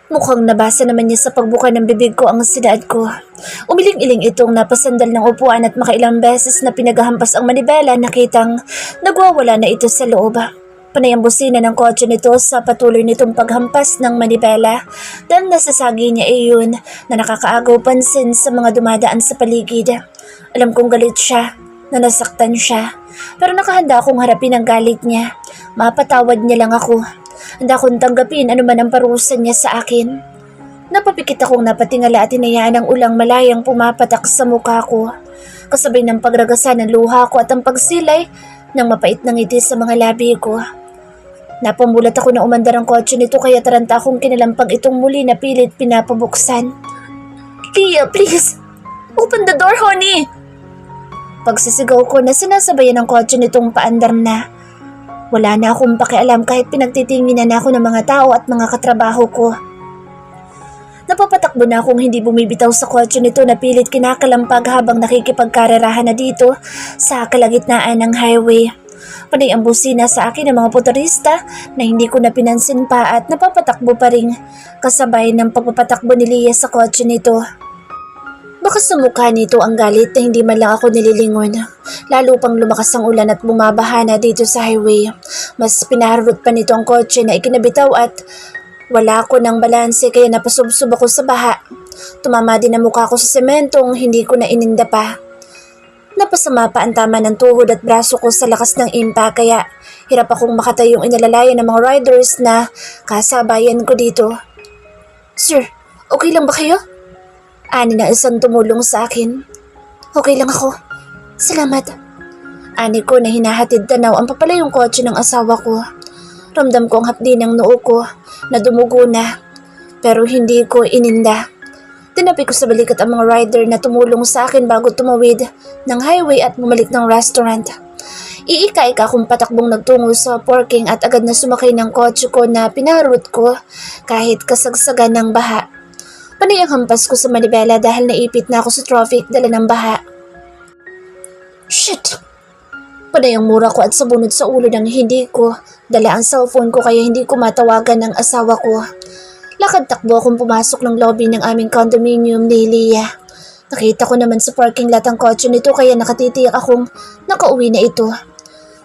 Mukhang nabasa naman niya sa pagbuka ng bibig ko ang sinad ko. Umiling-iling itong napasandal ng upuan at makailang beses na pinaghahampas ang manibela, nakitang nagwawala na ito sa loob. Panay ang busina ng kotse nito sa patuloy nitong paghampas ng manibela dahil nasasagi niya iyon na nakakaagaw pansin sa mga dumadaan sa paligid. Alam kong galit siya, na nasaktan siya, pero nakahanda akong harapin ang galit niya. Mapatawad niya lang ako. Handa akong tanggapin anuman ang parusa niya sa akin. Napapikit akong napatingala at hinayaan ang ulang malayang pumapatak sa mukha ko. Kasabay ng pagragasa ng luha ko at ang pagsilay ng mapait na ngiti sa mga labi ko. Napamulat ako na umandar ang kotse nito kaya taranta akong kinalampag itong muli na pilit pinapabuksan. Tia, please! Open the door, honey! Pagsisigaw ko na sinasabayan ng kotse nitong paandar na. Wala na akong pakialam kahit pinagtitinginan ako ng mga tao at mga katrabaho ko. Napapatakbo na akong hindi bumibitaw sa kotse nito na pilit kinakalampag habang nakikipagkarerahan na dito sa kalagitnaan ng highway. Panay ang busina sa akin ng mga motorista na hindi ko na pinansin pa at napapatakbo pa rin kasabay ng pagpapatakbo ni Leah sa kotse nito. Baka sa mukha nito ang galit na hindi man lang ako nililingon. Lalo pang lumakas ang ulan at bumabaha na dito sa highway. Mas pinaharot pa nito ang kotse na ikinabitaw at wala ako ng balanse kaya napasubsob ako sa baha. Tumama din ang mukha ko sa sementong hindi ko na ininda pa. Napasama pa ang tama ng tuhod at braso ko sa lakas ng impa kaya hirap akong makatayong inalalayan ng mga riders na kasabayan ko dito. Sir, okay lang ba kayo? Ani na isang tumulong sa akin. Okay lang ako. Salamat. Ani ko na hinahatid tanaw ang papalayong kotse ng asawa ko. Ramdam ko ang hapdi ng noo ko na dumugo na. Pero hindi ko ininda. Tinapi ko sa balikat ang mga rider na tumulong sa akin bago tumawid ng highway at bumalik ng restaurant. Iika-ika akong patakbong nagtungo sa parking at agad na sumakay ng kotse ko na pinarot ko kahit kasagsagan ng baha. Panay ang hampas ko sa manibela dahil naipit na ako sa traffic dala ng baha. Shit! Panay ang mura ko at sabunod sa ulo ng hindi ko dala ang cellphone ko kaya hindi ko matawagan ng asawa ko. Lakad takbo akong pumasok ng lobby ng aming condominium ni Leah. Nakita ko naman sa parking lot ang kotse nito kaya nakatitiyak akong nakauwi na ito.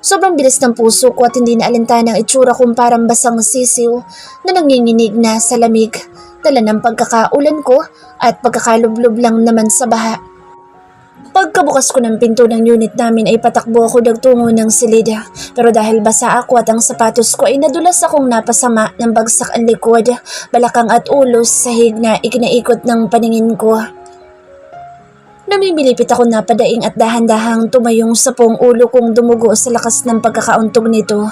Sobrang bilis ng puso ko at hindi na alintana ang itsura kong parang basang sisiw na nanginginig na sa lamig. Dala ng pagkakaulan ko at pagkakalublob lang naman sa baha. Pagkabukas ko ng pinto ng unit namin ay patakbo ako nagtungo ng silid. Pero dahil basa ako at ang sapatos ko ay nadulas akong napasama ng bagsak ang likod, balakang at ulo sa sahig na ikinaikot ng paningin ko. Namimilipit ako napadaing at dahan-dahang tumayong sa buong ulo kong dumugo sa lakas ng pagkakauntog nito.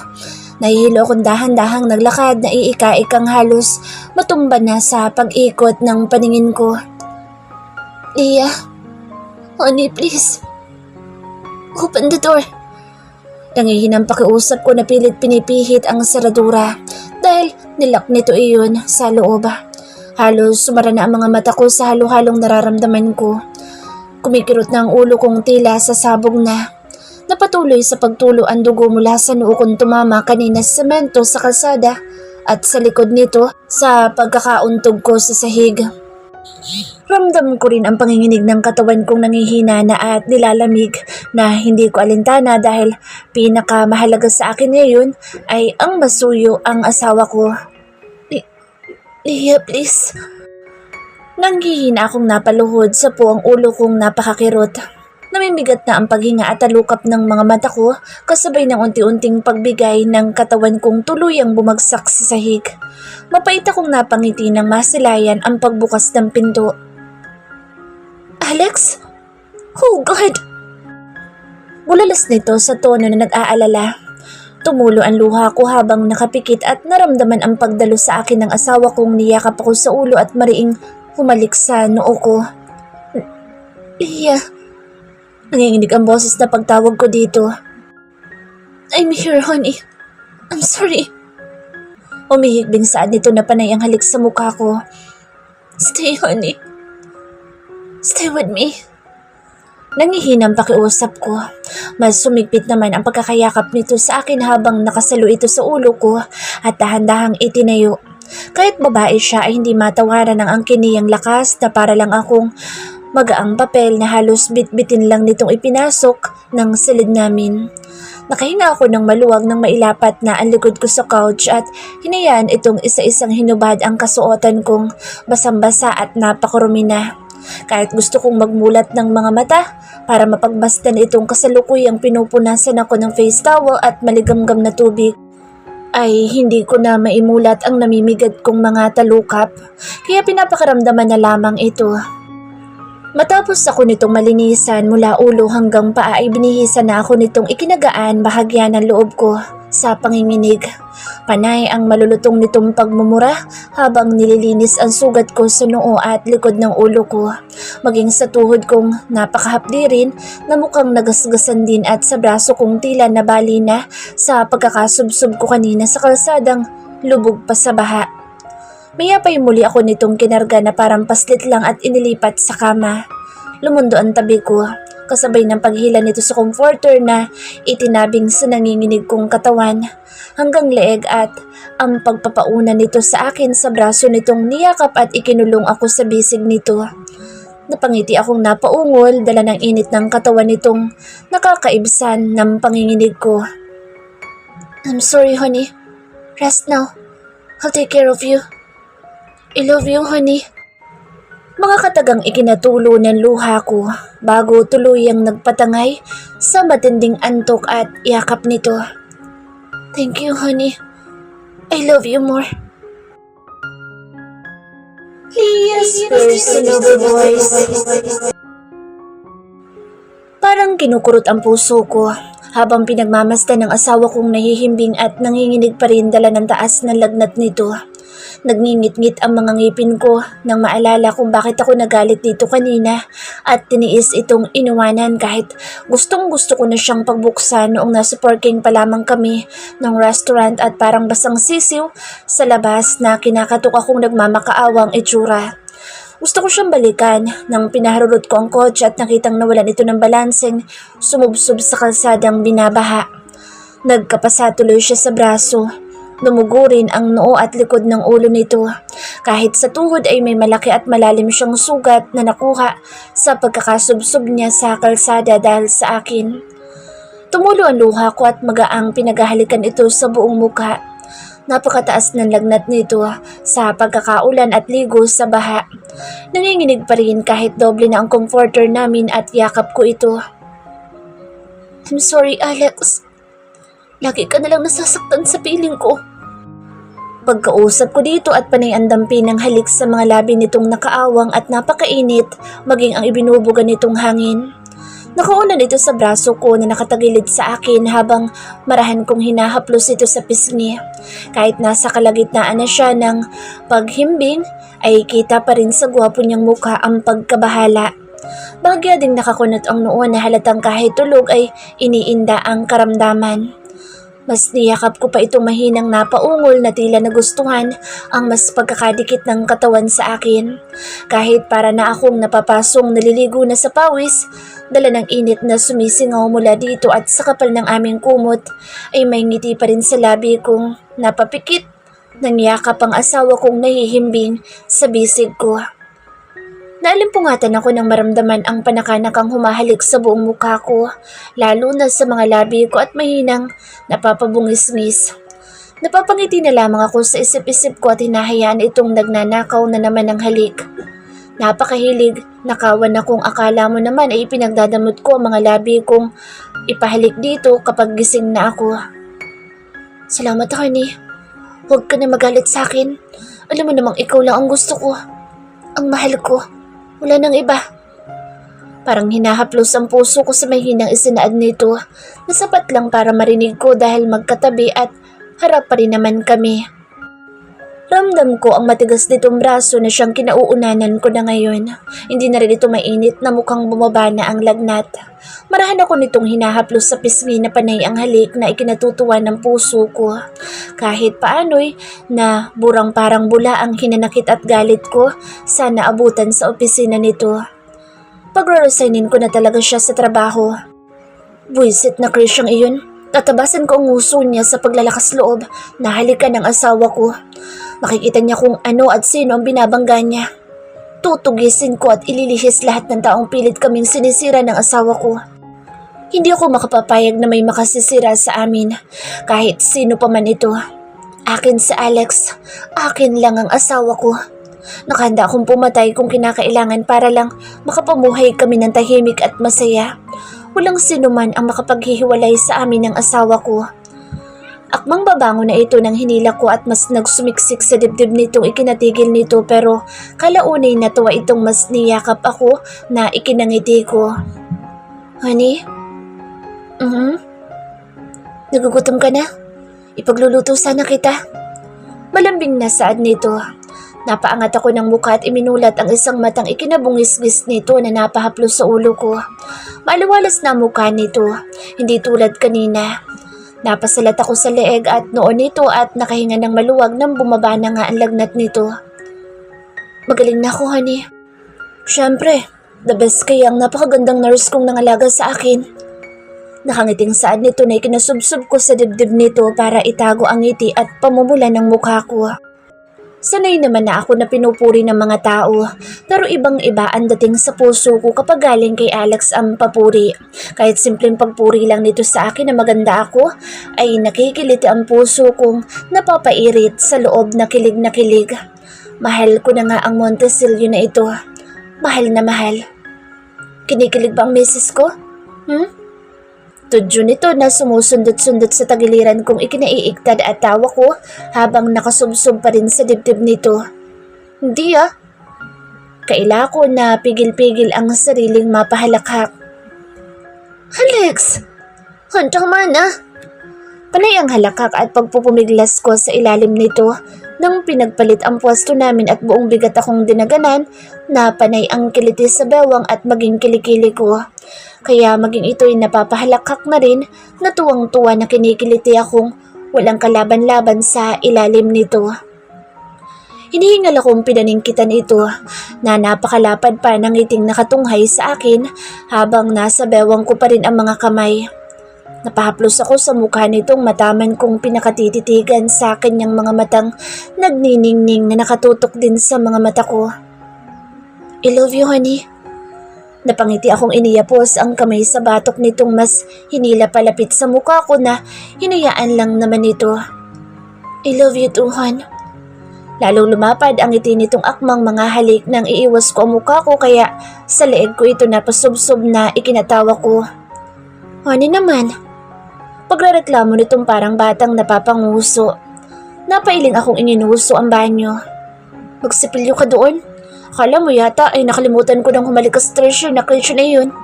Nahihilo akong dahan-dahang naglakad na iika-ikang halos matumba na sa pag-ikot ng paningin ko. Leah, honey, please. Open the door. Nangihinang pakiusap ko na pilit pinipihit ang saradura dahil nilak nito iyon sa loob. Halos sumara na ang mga mata ko sa halo-halong nararamdaman ko. Kumikirot na ang ulo kong tila sa sabog na. Napatuloy sa pagtulo ang dugo mula sa noo kong tumama kanina sa semento sa kalsada at sa likod nito sa pagkakauntog ko sa sahig. Ramdam ko rin ang panginginig ng katawan kong nangihina na at nilalamig na hindi ko alintana dahil pinakamahalaga sa akin ngayon ay ang masuyo ang asawa ko. Leah, please. Nanghihina akong napaluhod sa puwang ulo kong napakakirot. Namimigat na ang paghinga at talukap ng mga mata ko kasabay ng unti-unting pagbigay ng katawan kong tuluyang bumagsak sa sahig. Mapait akong napangiti nang masilayan ang pagbukas ng pinto. Alex? Oh God! Bulalas nito sa tono na nag-aalala. Tumulo ang luha ko habang nakapikit at naramdaman ang pagdalo sa akin ng asawa kong niyakap ako sa ulo at mariing humalik sa noo ko. Leah! Nanginginig ang boses na pagtawag ko dito. I'm here, honey. I'm sorry. Umihigbing saan nito na panay ang halik sa mukha ko. Stay, honey. Stay with me. Nangihinang pakiusap ko. Mas sumigpit naman ang pagkakayakap nito sa akin habang nakasalo ito sa ulo ko at dahan-dahang itinayo. Kahit babae siya ay hindi matawaran ng angkin niyang lakas na para lang akong magaang papel na halos bitbitin lang nitong ipinasok ng silid namin. Nakahinga ako ng maluwag nang mailapat na ang likod ko sa couch at hinayaan itong isa-isang hinubad ang kasuotan kong basang-basa at napakarumi na. Kahit gusto kong magmulat ng mga mata para mapagmasdan itong kasalukuyang pinupunasan ako ng face towel at maligamgam na tubig, ay hindi ko na maimulat ang namimigad kong mga talukap, kaya pinapakaramdaman na lamang ito. Matapos ako nitong malinisan mula ulo hanggang paa ay binihisan na ako nitong ikinagaan bahagya ng loob ko sa panginginig. Panay ang malulutong nitong pagmumura habang nililinis ang sugat ko sa noo at likod ng ulo ko. Maging sa tuhod kong napakahapdi rin na mukhang nagasgasan din at sa braso kong tila nabali na sa pagkakasubsob ko kanina sa kalsadang lubog pa sa baha. Mayapay muli ako nitong kinarga na parang paslit lang at inilipat sa kama. Lumundo ang tabi ko, kasabay ng paghila nito sa comforter na itinabing sa nanginginig kong katawan hanggang leeg at ang pagpapauna nito sa akin sa braso nitong niyakap at ikinulong ako sa bisig nito. Napangiti akong napaungol dala ng init ng katawan nitong nakakaibsan ng panginginig ko. I'm sorry, honey. Rest now. I'll take care of you. I love you, honey. Mga katagang ikinatulo ng luha ko bago tuluyang nagpatangay sa matinding antok at yakap nito. Thank you, honey. I love you more. Leah's personal voice. Parang kinukurot ang puso ko habang pinagmamasdan ng asawa kong nahihimbing at nanginginig pa rin dala ng taas ng lagnat nito. Nagngingit-ngit ang mga ngipin ko nang maalala kung bakit ako nagalit dito kanina at tiniis itong inuwanan kahit gustong-gusto ko na siyang pagbuksan noong nasa parking pa lamang kami ng restaurant at parang basang sisiw sa labas na kinakatok akong nagmamakaawang itsura. Gusto ko siyang balikan nang pinaharurot ko ang kotse at nakitang nawalan ito ng balanseng sumubsob sa kalsadang binabaha. Nagkapasa tuloy siya sa braso. Dumugo rin ang noo at likod ng ulo nito. Kahit sa tuhod ay may malaki at malalim siyang sugat na nakuha sa pagkakasubsob niya sa kalsada dahil sa akin. Tumulo ang luha ko at magaang pinagahalikan ito sa buong mukha. Napakataas ng lagnat nito sa pagkakaulan at ligo sa baha. Nanginginig pa rin kahit doble na ang comforter namin at yakap ko ito. I'm sorry, Alex. Lagi ka nalang nasasaktan sa piling ko. Pagkausap ko dito at panay ang dampi ng halik sa mga labi nitong nakaawang at napakainit maging ang ibinubuga nitong hangin. Nakauna nito sa braso ko na nakatagilid sa akin habang marahan kong hinahaplos ito sa pisngi. Kahit nasa kalagitnaan na siya ng paghimbing ay kita pa rin sa gwapo niyang mukha ang pagkabahala. Bagya ding nakakunot ang noo na halatang kahit tulog ay iniinda ang karamdaman. Mas niyakap ko pa itong mahinang napaungol na tila nagustuhan ang mas pagkakadikit ng katawan sa akin. Kahit para na akong napapasong naliligo na sa pawis, dala ng init na sumisingaw mula dito at sa kapal ng aming kumot, ay may ngiti pa rin sa labi kong napapikit nang yakap ang asawa kong nahihimbing sa bisig ko. Naalimpungatan ako nang maramdaman ang panakanakang humahalik sa buong mukha ko, lalo na sa mga labi ko at mahinang napapabungis-ngis. Napapangiti na lamang ako sa isip-isip ko at hinahayaan itong nagnanakaw na naman ng halik. Napakahilig, nakawan akong akala mo naman ay ipinagdadamot ko ang mga labi kong ipahalik dito kapag gising na ako. Salamat, honey. Huwag ka na magalit sa akin. Alam mo namang ikaw lang ang gusto ko. Ang mahal ko. Wala nang iba. Parang hinahaplos ang puso ko sa mahinang isinaad nito na sapat lang para marinig ko dahil magkatabi at harap pa rin naman kami. Ramdam ko ang matigas nitong braso na siyang kinauunanan ko na ngayon. Hindi na rin ito mainit na mukhang bumaba na ang lagnat. Marahan ako nitong hinahaplos sa pisngi na panay ang halik na ikinatutuwa ng puso ko. Kahit paano'y na burang parang bula ang hinanakit at galit ko, sana abutan sa opisina nito. Pag-resignin ko na talaga siya sa trabaho. Buisit na Christian iyon. Tatabasan ko ang nguso niya sa paglalakas loob na halikan ng asawa ko. Makikita niya kung ano at sino ang binabangga niya. Tutugisin ko at ililihis lahat ng taong pilit kaming sinisira ng asawa ko. Hindi ako makapapayag na may makasisira sa amin, kahit sino pa man ito. Akin si Alex, akin lang ang asawa ko. Nakahanda akong pumatay kung kinakailangan para lang makapamuhay kami ng tahimik at masaya. Walang sino man ang makapaghihiwalay sa amin ng asawa ko. Akmang babango na ito nang hinila ko at mas nagsumiksik sa dibdib nitong ikinatigil nito, pero kalaunay natuwa itong mas niyakap ako na ikinangiti ko. Honey? Nagugutom ka na? Ipagluluto sana kita. Malambing na saad nito. Napaangat ako ng mukha at iminulat ang isang matang ikinabungis-gis nito na napahaplos sa ulo ko. Maaliwalas na ang mukha nito, hindi tulad kanina. Napasalat ako sa leeg at noon nito at nakahinga ng maluwag nang bumaba na nga ang lagnat nito. Magaling na ako, honey. Siyempre, the best kaya ang napakagandang nurse kong nangalaga sa akin. Nakangiting saad nito na ikinasubsob ko sa dibdib nito para itago ang ngiti at pamumula ng mukha ko. Sanay naman na ako na pinupuri ng mga tao, pero ibang-iba ang dating sa puso ko kapag galing kay Alex ang papuri. Kahit simpleng pagpuri lang nito sa akin na maganda ako, ay nakikiliti ang puso kong napapairit sa loob na kilig na kilig. Mahal ko na nga ang Montesilio na ito. Mahal na mahal. Kinikilig ba ang misis ko? Tudyo nito na sumusundot-sundot sa tagiliran kong ikinaiiktad at tawa ko habang nakasubsob pa rin sa dibdib nito. Hindi Kaila ko na pigil-pigil ang sariling mapahalakhak. Alex! Hantang mana! Panay ang halakak at pagpupumiglas ko sa ilalim nito nang pinagpalit ang pwesto namin at buong bigat akong dinaganan na panay ang kiliti sa bewang at maging kilikili ko. Kaya maging ito'y napapahalakak na rin na tuwang-tuwa na kinikiliti akong walang kalaban-laban sa ilalim nito. Hinihingal akong pinaningkitan ito na napakalapad pa ng ngiting nakatunghay sa akin habang nasa bewang ko pa rin ang mga kamay. Napahaplos ako sa mukha nitong mataman kong pinakatititigan sa kanyang mga matang nagniningning na nakatutok din sa mga mata ko. I love you, honey. Napangiti akong iniyapos ang kamay sa batok nitong mas hinila palapit sa mukha ko na hinayaan lang naman ito. I love you too, hon. Lalong lumapad ang ngiti nitong akmang mga halik nang iiwas ko ang mukha ko kaya sa leeg ko ito napasubsob na ikinatawa ko. Honey naman. Pagrereklamo nitong parang batang napapanguso. Napailing akong ininuso ang banyo. Magsipilyo ka doon. Akala mo yata ay nakalimutan ko ng humalikas treasure na creature na yun.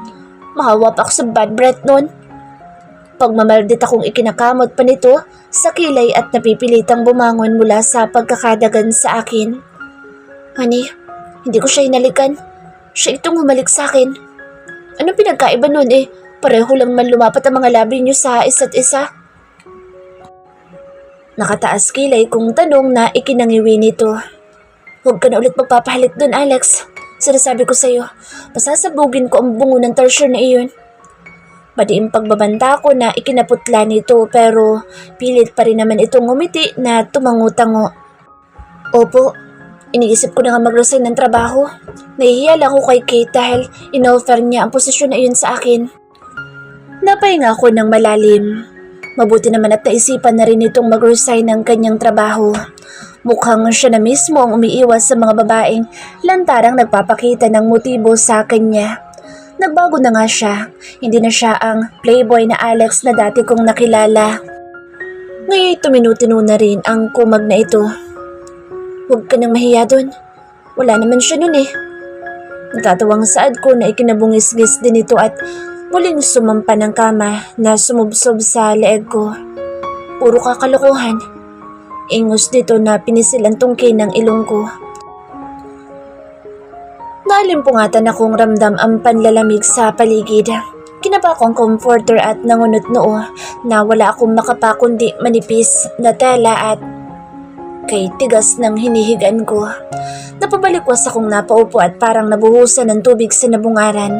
Mahawa pa ako sa bad breath nun. Pagmamaldit akong ikinakamot pa nito sa kilay at napipilitang bumangon mula sa pagkakadagan sa akin. Honey, hindi ko siya hinalikan. Siya itong humalik sa akin. Anong pinagkaiba nun Pareho lang man lumapat ang mga labi niyo sa isa't isa. Nakataas kilay kong tanong na ikinangiwi nito. Huwag ka na ulit magpapahalik dun, Alex. Sinasabi ko sa'yo, pasasabugin ko ang bungo ng treasure na iyon. Madiim pagbabanta ko na ikinaputla nito pero pilit pa rin naman itong ngumiti na tumango-tango. Opo, iniisip ko na nga mag-resign ng trabaho. Nahihiya lang ako kay Kate dahil in-offer niya ang posisyon na iyon sa akin. Napahinga ako ng malalim. Mabuti naman at naisipan na rin itong mag-resign ng kanyang trabaho. Mukhang siya na mismo ang umiiwas sa mga babaeng lantarang nagpapakita ng motibo sa kanya. Nagbago na nga siya. Hindi na siya ang playboy na Alex na dati kong nakilala. Ngayon tuminutino na rin ang kumag na ito. Huwag ka nang mahiya dun. Wala naman siya nun Natatawang saad ko na ikinabungis-gis din ito at muling sumampa ng kama na sumubsob sa leeg ko. Puro kakalokohan. Ingos dito na pinisilan tungkin ng ilong ko. Nalimpungatan akong ramdam ang panlalamig sa paligid. Kinaba ko ang comforter at nangunot noo na wala akong makapa kundi manipis na tela at kay tigas ng hinihigaan ko. Napabalikwas akong napaupo at parang nabuhusan ng tubig sa nabungaran.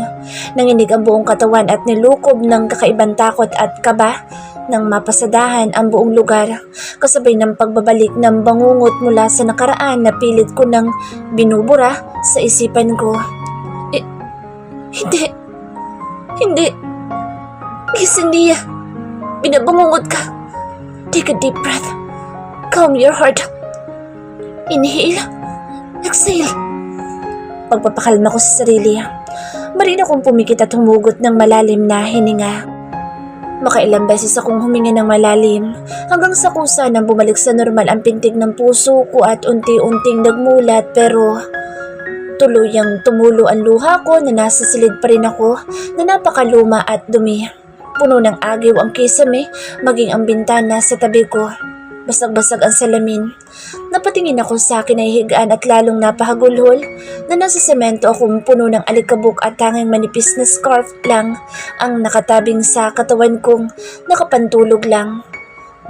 Nanginig ang buong katawan at nilukob ng kakaibang takot at kaba nang mapasadahan ang buong lugar. Kasabay ng pagbabalik ng bangungot mula sa nakaraan na pilit ko nang binubura sa isipan ko. Hindi. Hindi. Gising niya. Binabangungot ka. Take a deep breath. Calm your heart. Inhale. Exhale. Pagpapakalma ko sa sarili. Marina kong pumikit at humugot ng malalim na hininga. Makailang beses akong huminga ng malalim hanggang sa kusa nang bumalik sa normal ang pintig ng puso ko at unti-unting nagmulat pero tuluyang tumulo ang luha ko na nasa silid pa rin ako na napakaluma at dumi. Puno ng agiw ang kisame maging ang bintana sa tabi ko. Basag-basag ang salamin. Napatingin ako sa kinahihigaan at lalong napahagulhol na nasa semento akong puno ng alikabok at tanging manipis na scarf lang ang nakatabing sa katawan kong nakapantulog lang.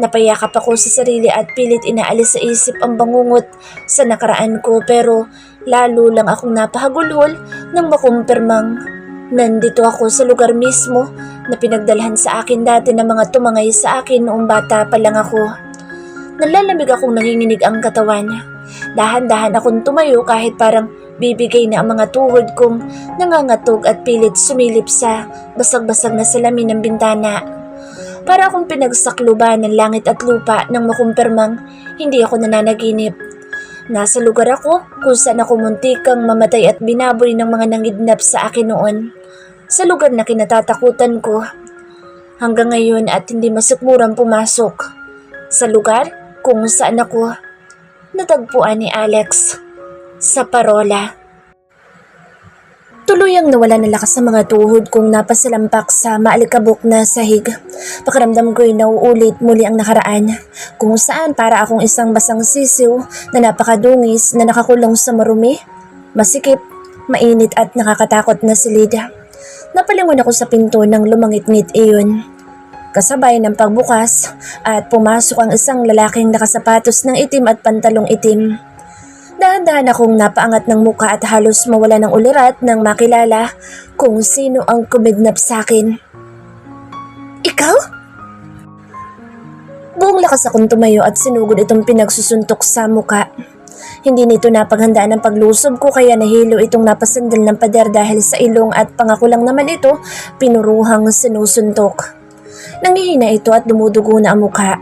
Napayakap ako sa sarili at pilit inaalis sa isip ang bangungot sa nakaraan ko pero lalo lang akong napahagulhol nang makumpirmang nandito ako sa lugar mismo na pinagdalhan sa akin dati ng mga tumangay sa akin noong bata pa lang ako. Nalalamig akong nanginginig ang katawan. Dahan-dahan akong tumayo kahit parang bibigay na ang mga tuhod kong nangangatog at pilit sumilip sa basag-basag na salamin ng bintana. Para akong pinagsakluban ng langit at lupa nang makumpirmang hindi ako nananaginip. Nasa lugar ako kung saan ako muntikang mamatay at binaboy ng mga nangidnap sa akin noon. Sa lugar na kinatatakutan ko. Hanggang ngayon at hindi masukmurang pumasok. Sa lugar kung saan ako natagpuan ni Alex sa parola. Tuluyang nawala ng lakas sa mga tuhod kong napasalampak sa maalikabok na sahig. Pakiramdam ko'y nauulit muli ang nakaraan, kung saan para akong isang basang sisiw na napakadungis na nakakulong sa marumi, masikip, mainit at nakakatakot na silid. Napalingon ako sa pinto nang lumangit-ngit iyon. Kasabay ng pagbukas at pumasok ang isang lalaking nakasapatos ng itim at pantalong itim. Dahan-dahan akong napaangat ng muka at halos mawala ng ulirat nang makilala kung sino ang kumidnap sa akin. Ikaw? Buong lakas akong tumayo at sinugod itong pinagsusuntok sa muka. Hindi nito napaghandaan ang paglusob ko kaya nahilo itong napasandal ng pader dahil sa ilong at pangako lang naman ito pinuruhang sinusuntok. Nangihina ito at dumudugo na ang mukha.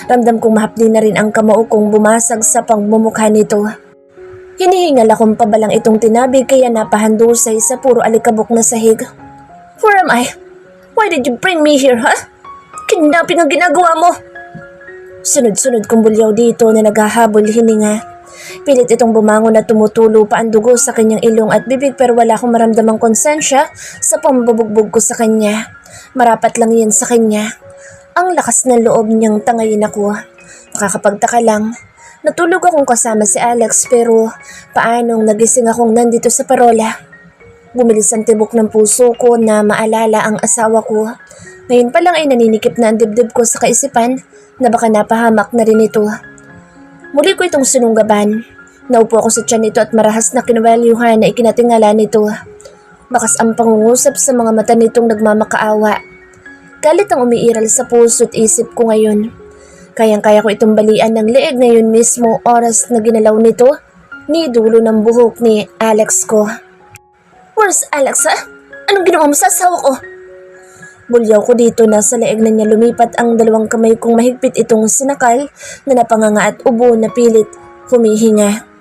Ramdam kong mahapdi na rin ang kamao kong bumasag sa pangmumukha nito. Hinihingal akong pabalang itong tinabig kaya napahandusay sa puro alikabok na sahig. Where am I? Why did you bring me here, ha? Kidnapping ang ginagawa mo! Sunod-sunod kong bulyaw dito na naghahabol hininga. Pilit itong bumangon at tumutulo pa ang dugo sa kanyang ilong at bibig pero wala akong maramdamang konsensya sa pambubugbog ko sa kanya. Marapat lang yan sa kanya. Ang lakas ng loob niyang tangayin ako. Nakakapagtaka lang. Natulog akong kasama si Alex pero paanong nagising akong nandito sa parola? Bumilis ang tibok ng puso ko na maalala ang asawa ko. Ngayon pa lang ay naninikip na ang dibdib ko sa kaisipan na baka napahamak na rin ito. Muli ko itong sinunggaban. Naupo ako sa tiyan nito at marahas na kinuwelyuhan na ikinatingala nito. Bakas ang pangungusap sa mga mata nitong nagmamakaawa. Galit ang umiiral sa puso at isip ko ngayon. Kayang-kaya ko itong balian ng leeg ngayon mismo oras na ginalaw nito ni dulo ng buhok ni Alex ko. Where's Alex, ha? Anong ginawa mo sa asawa ko? Bulyaw ko dito na sa leeg na niya lumipat ang dalawang kamay kong mahigpit itong sinakal na napanganga at ubo na pilit humihinga.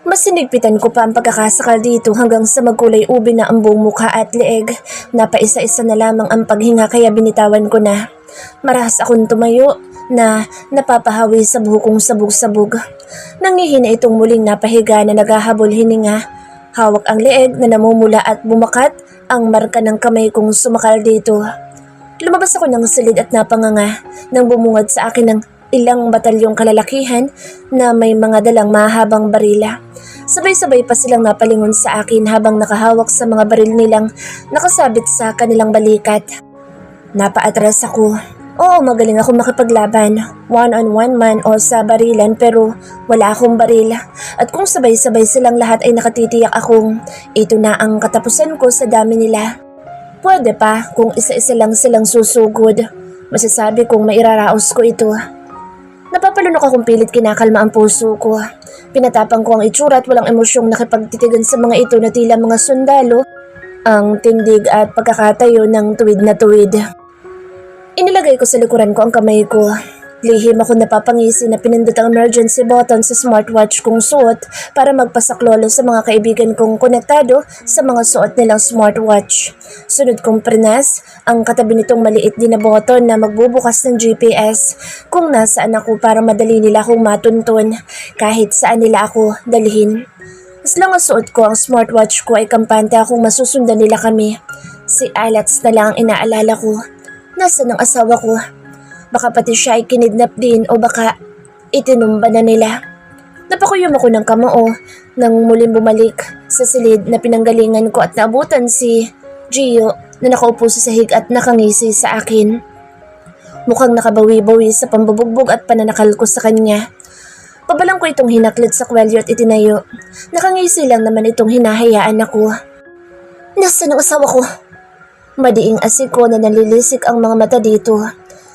Mas sinigpitan ko pa ang pagkakasakal dito hanggang sa magkulay ubi na ang buong mukha at leeg. Napaisa-isa na lamang ang paghinga kaya binitawan ko na. Marahas akong tumayo na napapahawi sa buhok kong sabog-sabog. Nangihina itong muling napahiga na naghahabol hininga. Hawak ang leeg na namumula at bumakat ang marka ng kamay kong sumakal dito. Lumabas ako ng silid at napanganga nang bumungad sa akin ng ilang batalyong kalalakihan na may mga dalang mahabang barila. Sabay-sabay pa silang napalingon sa akin habang nakahawak sa mga baril nilang nakasabit sa kanilang balikat. Napaatras ako. Oo, magaling ako makipaglaban. One-on-one man o sa barilan pero wala akong baril. At kung sabay-sabay silang lahat ay nakatitiyak akong ito na ang katapusan ko sa dami nila. Pwede pa kung isa-isa lang silang susugod. Masasabi kong mairaraos ko ito. Napapalunok akong pilit kinakalma ang puso ko. Pinatapang ko ang itsura at walang emosyong nakipagtitigan sa mga ito na tila mga sundalo, ang tindig at pagkakatayo ng tuwid na tuwid. Inilagay ko sa likuran ko ang kamay ko. Lihim ako napapangisi na pinindot ang emergency button sa smartwatch kong suot para magpasaklolo sa mga kaibigan kong konektado sa mga suot nilang smartwatch. Sunod kong prinas ang katabi nitong maliit din na button na magbubukas ng GPS kung nasaan ako para madali nila akong matuntun kahit saan nila ako dalhin. As long as suot ko ang smartwatch ko ay kampante akong masusundan nila kami. Si Alex na lang ang inaalala ko. Nasaan ang asawa ko? Baka pati siya ay kinidnap din o baka itinumba na nila. Napakuyom ako ng kamao nang muling bumalik sa silid na pinanggalingan ko at naabutan si Gio na nakaupo sa sahig at nakangisi sa akin. Mukhang nakabawi-bawi sa pambubugbog at pananakal ko sa kanya. Pabalang ko itong hinaklit sa kwelyo at itinayo. Nakangisi lang naman itong hinahayaan ako. Nasaan ang asawa ko? Madiing asiko na nalilisik ang mga mata dito.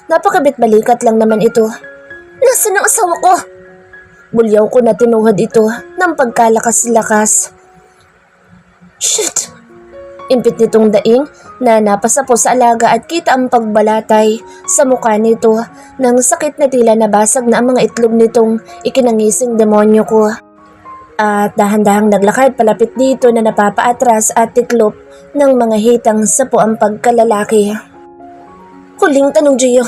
Napakabit-balikat lang naman ito. Nasaan ang asawa ko? Bulyaw ko na tinuhod ito ng pagkalakas-lakas. Shit! Impit nitong daing na napasa po sa alaga at kita ang pagbalatay sa mukha nito ng sakit na tila nabasag na ang mga itlog nitong ikinangising demonyo ko. At dahan-dahang naglakad palapit dito na napapaatras at tiklop ng mga hitang sa po ang pagkalalaki. Huling tanong, Gio.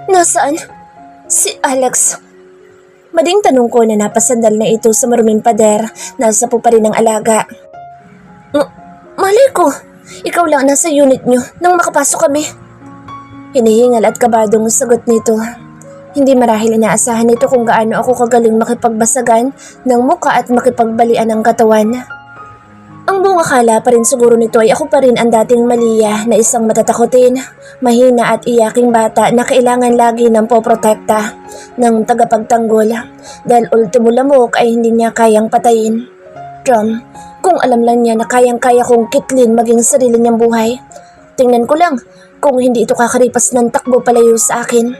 Nasaan? Si Alex. Mading tanong ko na napasandal na ito sa maruming pader. Nasa po pa rin ang alaga. Malay ko. Ikaw lang nasa unit nyo nang makapasok kami. Hinihingal at kabadong sagot nito. Hindi marahil inaasahan nito kung gaano ako kagaling makipagbasagan ng muka at makipagbalian ng katawan. Ang buong akala pa rin siguro nito ay ako pa rin ang dating Malia na isang matatakotin, mahina at iyaking bata na kailangan lagi ng poprotekta ng tagapagtanggol dahil ultimo lamok ay hindi niya kayang patayin. Drum, kung alam lang niya na kayang-kaya kong kitlin maging sarili niyang buhay, tingnan ko lang kung hindi ito kakaripas ng takbo palayo sa akin.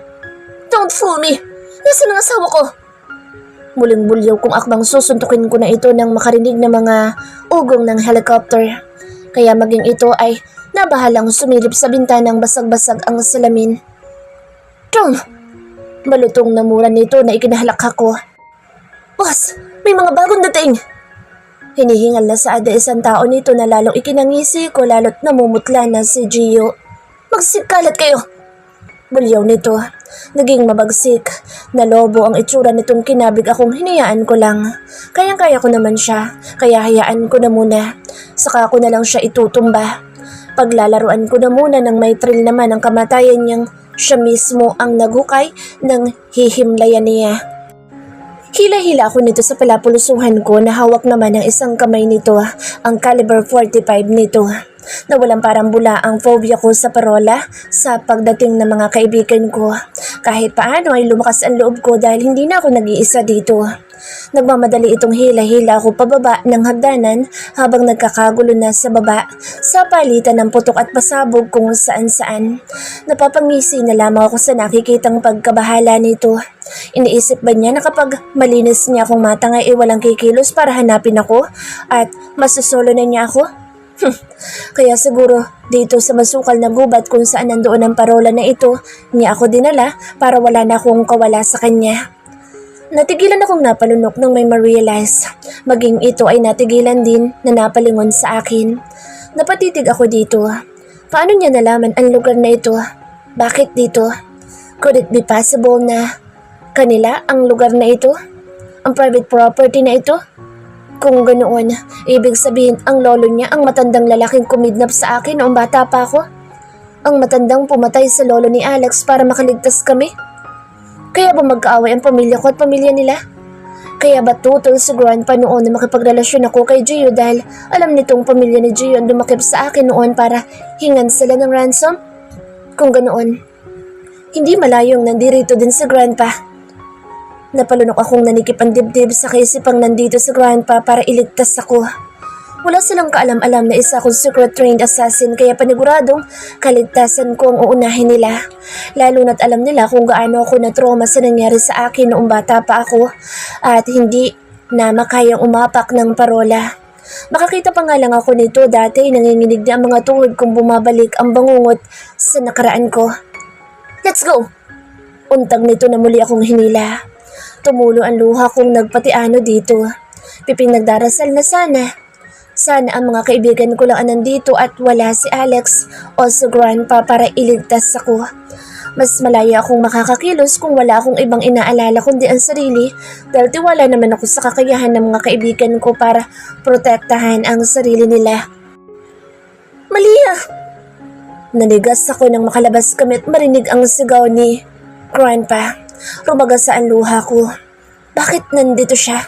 Don't fool me! Nasaan ang asawa ko? Muling bulyaw kung akbang susuntukin ko na ito nang makarinig ng mga ugong ng helicopter. Kaya maging ito ay nabahalang sumilip sa bintanang basag-basag ang salamin. Tom! Malutong na mura nito na ikinahalakha ko. Boss! May mga bagong dating! Hinihingal na sa ada isang tao nito na lalong ikinangisi ko lalo't namumutla na si Gio. Magsikalat kayo! Bulyaw nito. Naging mabagsik na lobo ang itsura nitong kinabig akong hinayaan ko lang. Kayang-kaya ko naman siya, kaya hayaan ko na muna. Saka ko na lang siya itutumba. Paglalaruan ko na muna ng may thrill naman ang kamatayan niyang siya mismo ang naghukay ng hihimlayan niya. Hila-hila ako nito sa palapulusuhan ko na hawak naman ng isang kamay nito, ang caliber 45 nito. Na walang parang bula ang phobia ko sa parola sa pagdating ng mga kaibigan ko. Kahit paano ay lumakas ang loob ko dahil hindi na ako nag-iisa dito. Nagmamadali itong hila-hila ako pababa ng hagdanan habang nagkakagulo na sa baba sa palitan ng putok at pasabog kung saan-saan. Napapangisi na lamang ako sa nakikitang pagkabahala nito. Iniisip ba niya na kapag malinis niya akong matangay ay walang kikilos para hanapin ako at masusolo na niya ako? Kaya siguro dito sa masukal na gubat kung saan nandoon ang parola na ito, niya ako dinala para wala na akong kawala sa kanya. Natigilan akong napalunok nang may ma-realize. Maging ito ay natigilan din na napalingon sa akin. Napatitig ako dito. Paano niya nalaman ang lugar na ito? Bakit dito? Could it be possible na kanila ang lugar na ito? Ang private property na ito? Kung ganoon, ibig sabihin ang lolo niya ang matandang lalaking kumidnap sa akin noong bata pa ako? Ang matandang pumatay sa lolo ni Alex para makaligtas kami? Kaya ba magkaaway ang pamilya ko at pamilya nila? Kaya ba tutol si Grandpa noon na makipagrelasyon ako kay Gio dahil alam nitong pamilya ni Gio ang dumakip sa akin noon para hingan sila ng ransom? Kung ganoon, hindi malayong nandirito din si Grandpa. Napalunok akong nanikip ang dibdib sa kaisipang nandito si Grandpa para iligtas ako. Wala silang kaalam-alam na isa akong secret trained assassin kaya paniguradong kaligtasan ko ang uunahin nila. Lalo na't alam nila kung gaano ako na-trauma sa nangyari sa akin noong bata pa ako at hindi na makayang umapak ng parola. Makakita pa nga lang ako nito dati nanginginig na ang mga tuhod kung bumabalik ang bangungot sa nakaraan ko. Let's go! Untag nito na muli akong hinila. Tumulo ang luha kong nagpatiano dito. Piping nagdarasal na sana ang mga kaibigan ko lang nandito at wala si Alex o si Grandpa para iligtas ako. Mas malaya akong makakakilos kung wala akong ibang inaalala kundi ang sarili dahil tiwala naman ako sa kakayahan ng mga kaibigan ko para protektahan ang sarili nila. Malia! Nanigas ako nang makalabas kami at marinig ang sigaw ni Grandpa. Rumagas sa ang luha ko. Bakit nandito siya?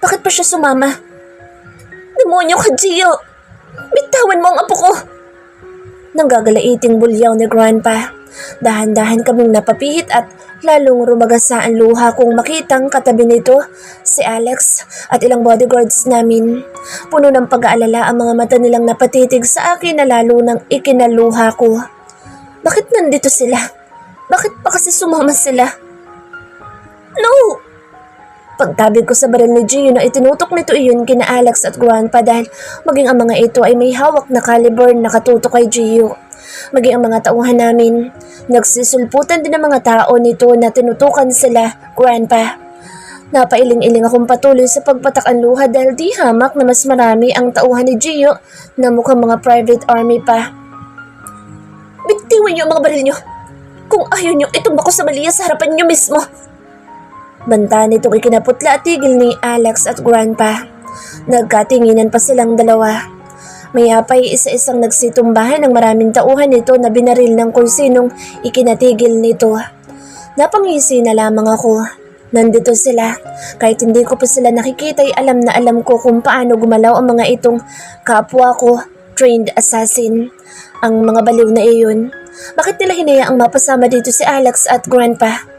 Bakit pa siya sumama? Demonyo ka, Gio! Bitawan mo ang apo ko! Nanggagalaiting bulyaw ni Grandpa. Dahan-dahan kaming napapihit at lalong rumagasa ang luha kong makitang katabi nito si Alex at ilang bodyguards namin. Puno ng pag-aalala ang mga mata nilang napatitig sa akin na lalo nang ikinaluha ko. Bakit nandito sila? Bakit pa kasi sumama sila? No! Pagtabig ko sa baril ni Gio na itinutok nito iyon kina Alex at Grandpa dahil maging ang mga ito ay may hawak na caliber na katutok kay Gio. Maging ang mga tauhan namin, nagsisulputan din ang mga tao nito na tinutukan sila, Grandpa. Napailing-iling akong patuloy sa pagpatak ang luha dahil di hamak na mas marami ang tauhan ni Gio na mukhang mga private army pa. Bitiwan niyo ang mga baril niyo! Kung ayaw niyo, itumba ko sa Malia sa harapan niyo mismo! Banta nitong ikinaputla at tigil ni Alex at Grandpa. Nagkatinginan pa silang dalawa. Maya pa'y isa-isang nagsitumbahan ng maraming tauhan nito na binaril ng kung sinong ikinatigil nito. Napangisi na lamang ako. Nandito sila. Kahit hindi ko pa sila nakikita ay alam na alam ko kung paano gumalaw ang mga itong kapwa ko, trained assassin. Ang mga baliw na iyon. Bakit nila hinayaang mapasama dito si Alex at Grandpa?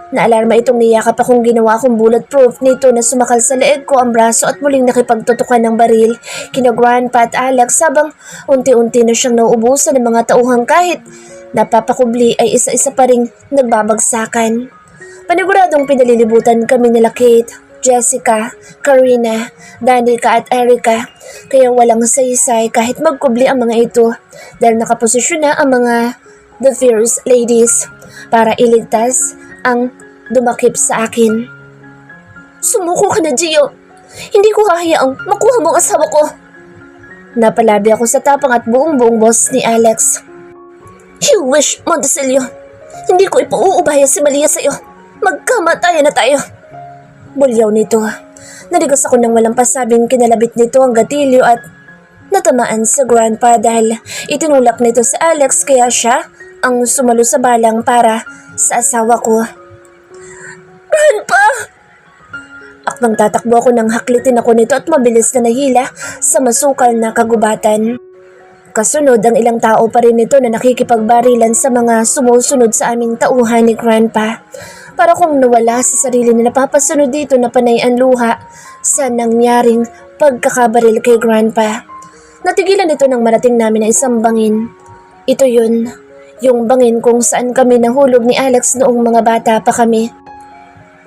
Naalarma itong niyakap akong ginawa kong bulletproof nito na sumakal sa leeg ko ang braso at muling nakipagtutukan ng baril kina Grandpa at Alex habang unti-unti na siyang nauubusan ng mga tauhang kahit napapakubli ay isa-isa pa ring nagbabagsakan. Paniguradong pinalilibutan kami nila Kate, Jessica, Karina, Danica at Erica kaya walang saysay kahit magkubli ang mga ito dahil nakaposisyon na ang mga The Fierce Ladies para iligtas ang dumakip sa akin. Sumuko ka na, Gio. Hindi ko hahayaang makuha mo ang asawa ko. Napalabi ako sa tapang at buong-buong boss ni Alex. You wish, Montesilio. Hindi ko ipauubaya si Malia sa iyo. Magkamatayan na tayo. Bulyaw nito. Naligas ako ng walang pasabing kinalabit nito ang gatilyo at natamaan sa Grandpa dahil itinulak nito si Alex kaya siya ang sumalo sa balang para sa asawa ko. Grandpa! Akmang tatakbo ako nang haklitin ako nito at mabilis na nahila sa masukal na kagubatan. Kasunod ang ilang tao pa rin nito na nakikipagbarilan sa mga sumusunod sa aming tauhan ni Grandpa. Para kung nawala sa sarili na napapasunod dito na panay ang luha sa nangyaring pagkakabaril kay Grandpa. Natigilan ito nang marating namin na isang bangin. Ito yun. Yung bangin kung saan kami nahulog ni Alex noong mga bata pa kami.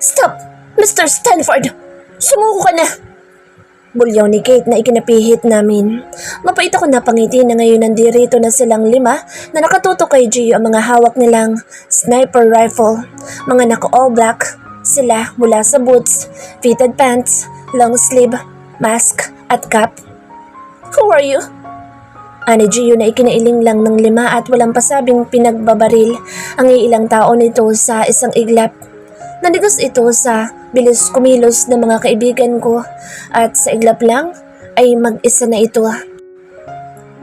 Stop! Mr. Stanford! Sumuko ka na! Bulyaw ni Kate na ikinapihit namin. Mapait ako napangiti na ngayon nandirito na silang 5 na nakatutok kay Gio ang mga hawak nilang sniper rifle. Mga naka-all black sila mula sa boots, fitted pants, long sleeve, mask at cap. Who are you? Ani Gio na ikinailing lang ng 5 at walang pasabing pinagbabaril ang iilang tao nito sa isang iglap. Nanigas ito sa bilis kumilos ng mga kaibigan ko at sa iglap lang ay mag-isa na ito.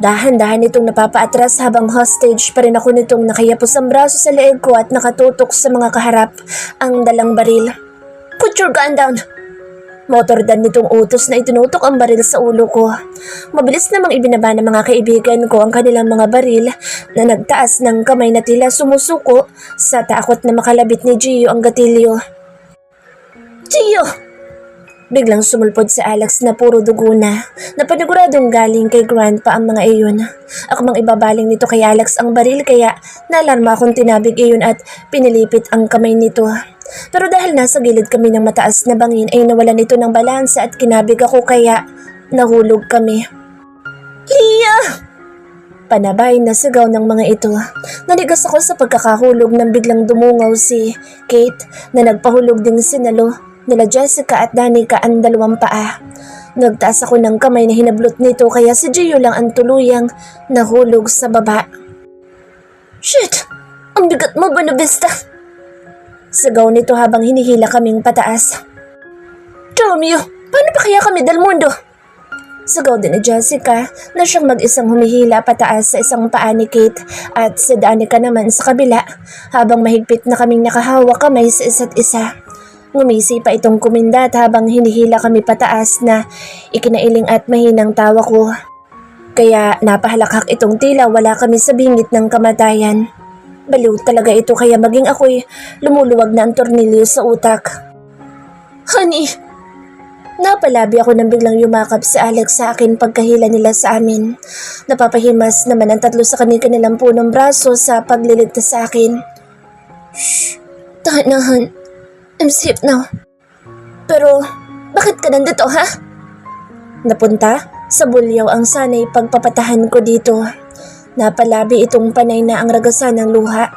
Dahan-dahan itong napapaatras habang hostage pa rin ako nitong nakayapos ang braso sa leeg ko at nakatutok sa mga kaharap ang dalang baril. Put your gun down! Motordan nitong utos na itinutok ang baril sa ulo ko. Mabilis namang ibinaba ng mga kaibigan ko ang kanilang mga baril na nagtaas ng kamay na tila sumusuko sa takot na makalabit ni Gio ang gatilyo. Gio! Biglang sumulpod si Alex na puro dugo na paniguradong galing kay Grandpa ang mga iyon. Ako mang ibabaling nito kay Alex ang baril kaya nalarma akong tinabig iyon at pinilipit ang kamay nito. Pero dahil nasa gilid kami ng mataas na bangin ay nawalan ito ng balansa at kinabig ako kaya nahulog kami. Lia! Panabay na sigaw ng mga ito. Nanigas ako sa pagkakahulog nang biglang dumungaw si Kate na nagpahulog ding sinalo nila Jessica at Danica ang dalawang paa. Nagtaas ako ng kamay na hinablot nito kaya si Gio lang ang tuluyang nahulog sa baba. Shit! Ang bigat mo, Bonavista! Sigaw nito habang hinihila kaming pataas. Romeo, paano pa kaya kami Del Mundo? Sigaw din ni Jessica na siyang mag-isang humihila pataas sa isang paa ni Kate at si Danica naman sa kabila habang mahigpit na kaming nakahawak kamay sa isa't isa. Ngumisi pa itong kumindat habang hinihila kami pataas na ikinailing at mahinang tawa ko. Kaya napahalakak itong tila wala kami sa bingit ng kamatayan. Baliw talaga ito kaya maging ako'y lumuluwag na ang tornilyo sa utak. Honey! Napalabi ako nang biglang yumakap si Alex sa akin pagkahila nila sa amin. Napapahimas naman ang tatlo sa kanilang punong braso sa pagliligtas sa akin. Shh! Tahan-tahan. I'm safe now. Pero, bakit ka nandito, ha? Napunta sa bulyaw ang sanay pagpapatahan ko dito. Napalabi itong panay na ang ragasan ng luha.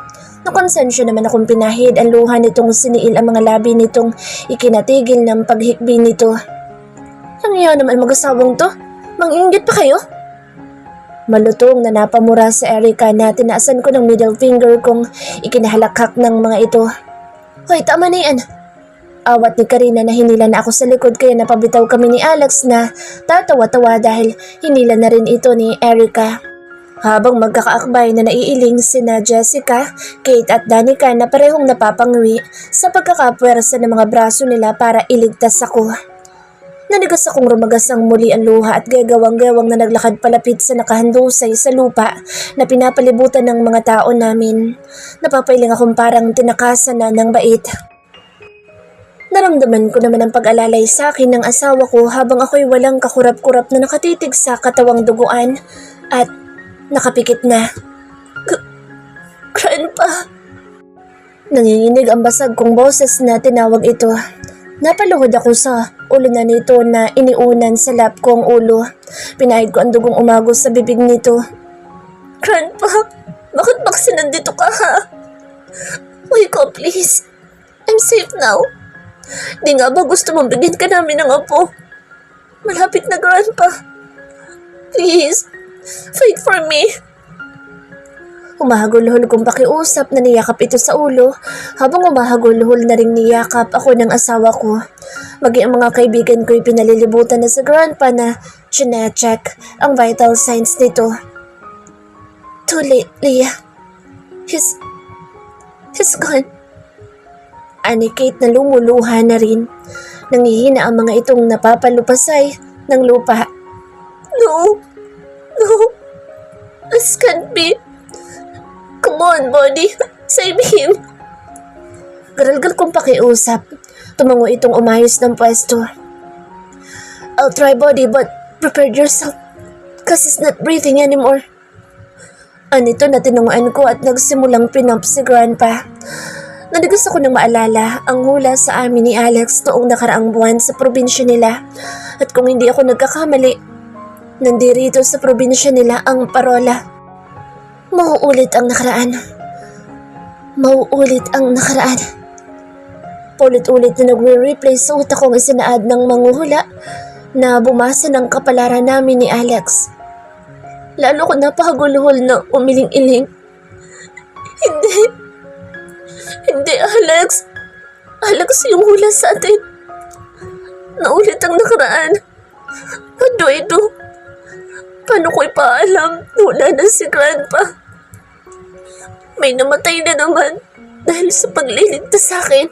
Nakonsensya naman akong pinahid ang luha nitong siniil ang mga labi nitong ikinatigil ng paghikbi nito. Ang iya naman mag-asawang to? Mang-inggit pa kayo? Malutong na napamura sa Erica na tinaasan ko ng middle finger kong ikinahalakhak ng mga ito. Hoy, tama na yan. Awat ni Karina na hinila na ako sa likod kaya napabitaw kami ni Alex na tatawa-tawa dahil hinila na rin ito ni Erica. Habang magkakaakbay na naiiling sina Jessica, Kate at Danica na parehong napapangwi sa pagkakapwersa ng mga braso nila para iligtas ako. Nanigas akong rumagasang muli ang luha at gagawang-gawang na naglakad palapit sa nakahandusay sa lupa na pinapalibutan ng mga tao namin. Napapailing akong parang tinakasan na ng bait. Naramdaman ko naman ang pag-alalay sa akin ng asawa ko habang ako'y walang kakurap-kurap na nakatitig sa katawang duguan at nakapikit na. Grandpa! Nanginginig ang basag kong boses na tinawag ito. Napaluhod ako sa ulo na nito na iniunan sa lap ko ang ulo. Pinahid ko ang dugong umagos sa bibig nito. Grandpa! Bakit baksin nandito ka, ha? Wake up, please. I'm safe now. Di nga ba gusto mong bigyan ka namin ng apo? Malapit na, Grandpa. Please. Fight for me. Umahagulhol kong pakiusap na niyakap ito sa ulo habang umahagulhol na rin niyakap ako ng asawa ko. Maging ang mga kaibigan ko'y pinalilibutan na sa Grandpa na chinecheck ang vital signs nito. Too late, Leah. He's gone. Ani Kate na lumuluha na rin. Nangihina ang mga itong napapalupasay ng lupa. No! This can't be. Come on, buddy. Save him. Garalgal kong pakiusap. Tumango itong umayos ng pwesto. I'll try, buddy, but prepare yourself. Cause he's not breathing anymore. Anito na tinunguan ko at nagsimulang pinump si Grandpa. Nanigas ako nang maalala ang hula sa amin ni Alex noong nakaraang buwan sa probinsya nila. At kung hindi ako nagkakamali, nandirito sa probinsya nila ang parola. Mauulit ang nakaraan. Mauulit ang nakaraan. Paulit-ulit na nagre-replay sa utak kong isinaad ng manghuhula na bumasa ng kapalaran namin ni Alex. Lalo ko napakaguluhol na umiling-iling. Hindi, Alex. Alex, yung hula sa atin. Naulit ang nakaraan. What do I do? Paano ko ipaalam? Wala na si Grandpa. May namatay na naman dahil sa pagliligtas sa akin.